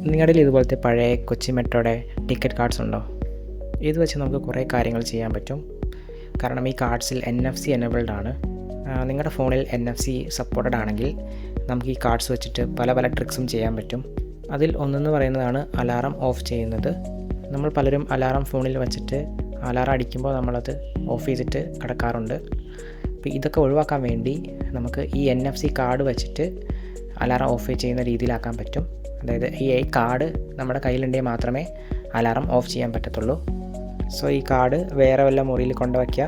നിങ്ങളുടെ ഇതുപോലത്തെ പഴയ കൊച്ചി മെട്രോയുടെ ടിക്കറ്റ് കാർഡ്സ് ഉണ്ടോ? ഇത് വെച്ച് നമുക്ക് കുറേ കാര്യങ്ങൾ ചെയ്യാൻ പറ്റും. കാരണം ഈ കാർഡ്സിൽ NFC എനേബിൾഡ് ആണ്. നിങ്ങളുടെ ഫോണിൽ NFC സപ്പോർട്ടഡ് ആണെങ്കിൽ നമുക്ക് ഈ കാർഡ്സ് വെച്ചിട്ട് പല പല ട്രിക്സും ചെയ്യാൻ പറ്റും. അതിൽ ഒന്നെന്ന് പറയുന്നതാണ് അലാറം ഓഫ് ചെയ്യുന്നത്. നമ്മൾ പലരും അലാറം ഫോണിൽ വെച്ചിട്ട് അലാറം അടിക്കുമ്പോൾ നമ്മളത് ഓഫ് ചെയ്തിട്ട് കിടക്കാറുണ്ട്. അപ്പോൾ ഇതൊക്കെ ഒഴിവാക്കാൻ വേണ്ടി നമുക്ക് ഈ NFC കാർഡ് വെച്ചിട്ട് അലാറം ഓഫ് ചെയ്യുന്ന രീതിയിലാക്കാൻ പറ്റും. അതായത് ഈ കാർഡ് നമ്മുടെ കയ്യിലുണ്ടെങ്കിൽ മാത്രമേ അലാറം ഓഫ് ചെയ്യാൻ പറ്റത്തുള്ളൂ. സോ ഈ കാർഡ് വേറെ വല്ല മുറിയിൽ കൊണ്ടുവയ്ക്കുക.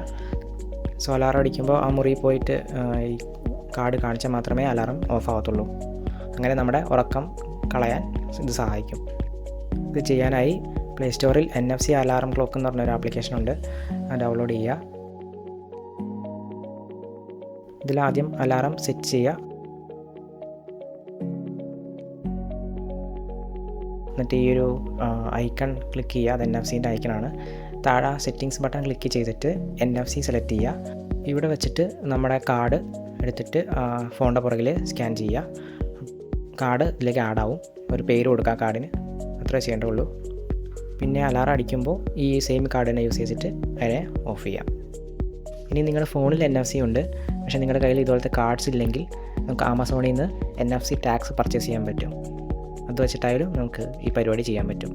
സോ അലാറം അടിക്കുമ്പോൾ ആ മുറിയിൽ പോയിട്ട് ഈ കാർഡ് കാണിച്ചാൽ മാത്രമേ അലാറം ഓഫ് ആവത്തുള്ളൂ. അങ്ങനെ നമ്മുടെ ഉറക്കം കളയാൻ ഇത് സഹായിക്കും. ഇത് ചെയ്യാനായി പ്ലേ സ്റ്റോറിൽ NFC അലാറം ക്ലോക്ക് എന്ന് പറഞ്ഞൊരു ആപ്ലിക്കേഷൻ ഉണ്ട്. അത് ഡൗൺലോഡ് ചെയ്യുക. ഇതിലാദ്യം അലാറം സെറ്റ് ചെയ്യുക. എന്നിട്ട് ഈ ഒരു ഐക്കൺ ക്ലിക്ക് ചെയ്യുക. അത് NFC-ൻ്റെ ഐക്കണാണ്. താഴെ സെറ്റിങ്സ് ബട്ടൺ ക്ലിക്ക് ചെയ്തിട്ട് NFC സെലക്ട് ചെയ്യുക. ഇവിടെ വെച്ചിട്ട് നമ്മുടെ കാർഡ് എടുത്തിട്ട് ഫോണിൻ്റെ പുറകിൽ സ്കാൻ ചെയ്യുക. കാർഡ് ഇതിലേക്ക് ആഡാവും. ഒരു പേര് കൊടുക്കുക കാർഡിന്. അത്രേ ചെയ്യേണ്ടുള്ളൂ. പിന്നെ അലാറം അടിക്കുമ്പോൾ ഈ സെയിം കാർഡ് തന്നെ യൂസ് ചെയ്തിട്ട് അതിനെ ഓഫ് ചെയ്യാം. ഇനി നിങ്ങളുടെ ഫോണിൽ NFC ഉണ്ട്, പക്ഷേ നിങ്ങളുടെ കയ്യിൽ ഇതുപോലത്തെ കാർഡ്സ് ഇല്ലെങ്കിൽ നമുക്ക് ആമസോണിൽ നിന്ന് NFC ടാഗ്സ് പർച്ചേസ് ചെയ്യാൻ പറ്റും. അത് വെച്ചിട്ടായാലും നമുക്ക് ഈ പരിപാടി ചെയ്യാൻ പറ്റും.